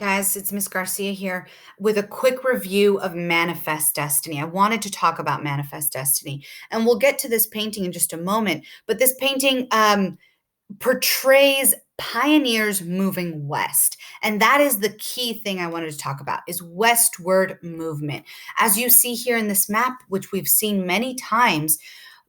Guys, it's Miss Garcia here with a quick review of Manifest Destiny. I wanted to talk about Manifest Destiny, and we'll get to this painting in just a moment. But this painting portrays pioneers moving west, and that is the key thing I wanted to talk about: is westward movement. As you see here in this map, which we've seen many times,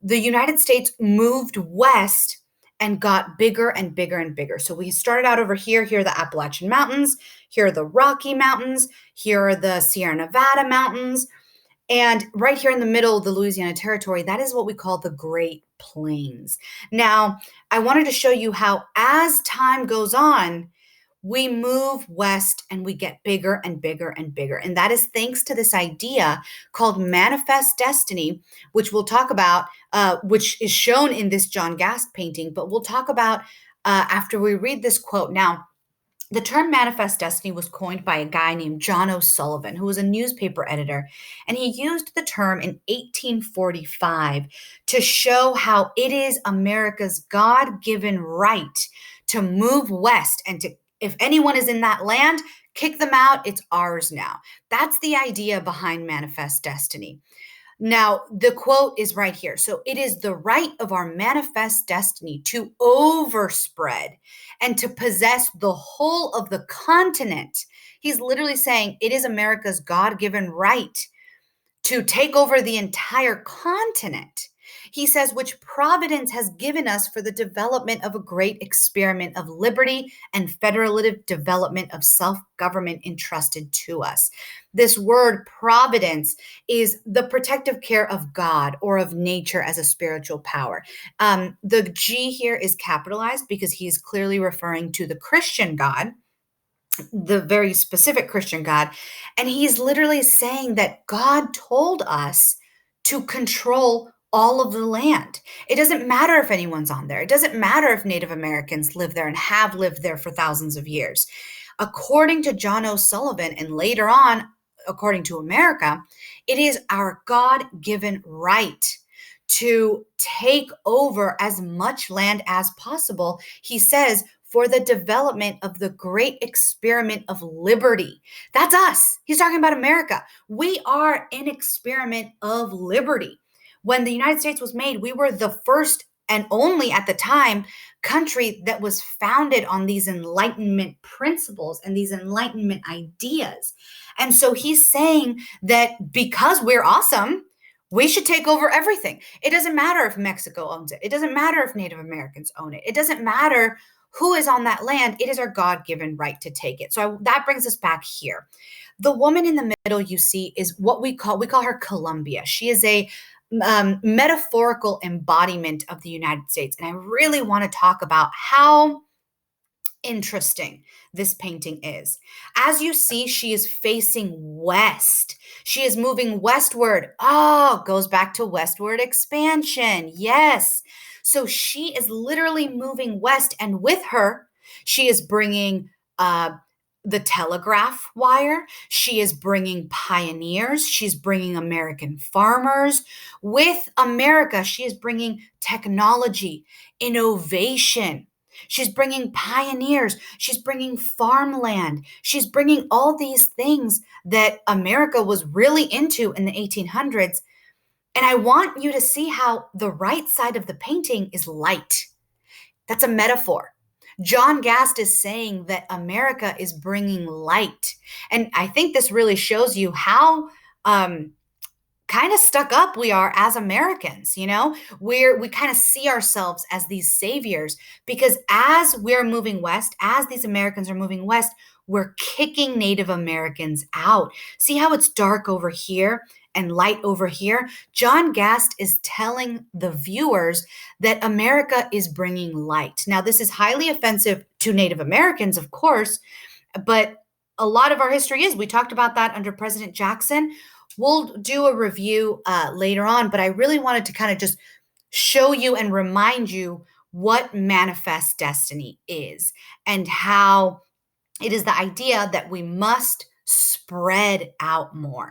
the United States moved west and got bigger and bigger and bigger. So we started out over here. Here are the Appalachian Mountains. Here are the Rocky Mountains. Here are the Sierra Nevada Mountains. And right here in the middle of the Louisiana Territory, that is what we call the Great Plains. Now, I wanted to show you how, as time goes on, we move west and we get bigger and bigger and bigger. And that is thanks to this idea called Manifest Destiny, which we'll talk about, which is shown in this John Gast painting, but we'll talk about after we read this quote. Now, the term manifest destiny was coined by a guy named John O'Sullivan, who was a newspaper editor, and he used the term in 1845 to show how it is America's God-given right to move west and to, if anyone is in that land, kick them out, it's ours now. That's the idea behind manifest destiny. Now, the quote is right here. So it is the right of our manifest destiny to overspread and to possess the whole of the continent. He's literally saying it is America's God-given right to take over the entire continent. He says, which providence has given us for the development of a great experiment of liberty and federative development of self-government entrusted to us. This word providence is the protective care of God or of nature as a spiritual power. The G here is capitalized because he is clearly referring to the Christian God, the very specific Christian God. And he's literally saying that God told us to control all of the land. It doesn't matter if anyone's on there. It doesn't matter if Native Americans live there and have lived there for thousands of years. According to John O'Sullivan, and later on, according to America, it is our God-given right to take over as much land as possible. He says, for the development of the great experiment of liberty. That's us. He's talking about America. We are an experiment of liberty. When the United States was made, we were the first and only at the time country that was founded on these Enlightenment principles and these Enlightenment ideas. And so he's saying that because we're awesome, we should take over everything. It doesn't matter if Mexico owns it. It doesn't matter if Native Americans own it. It doesn't matter who is on that land. It is our God-given right to take it. So that brings us back here. The woman in the middle you see is what we call her Columbia. She is a metaphorical embodiment of the United States. And I really want to talk about how interesting this painting is. As you see, she is facing west. She is moving westward. Oh, goes back to westward expansion. Yes. So she is literally moving west, and with her, she is bringing the telegraph wire. She is bringing pioneers. She's bringing American farmers. With America, she is bringing technology, innovation. She's bringing pioneers. She's bringing farmland. She's bringing all these things that America was really into in the 1800s. And I want you to see how the right side of the painting is light. That's a metaphor. John Gast is saying that America is bringing light. And I think this really shows you how kind of stuck up we are as Americans. We kind of see ourselves as these saviors, because as we're moving west, as these Americans are moving west, we're kicking Native Americans out. See how it's dark over here and light over here? John Gast is telling the viewers that America is bringing light. Now, this is highly offensive to Native Americans, of course, but a lot of our history is. We talked about that under President Jackson. We'll do a review later on, but I really wanted to kind of just show you and remind you what manifest destiny is and how it is the idea that we must spread out more.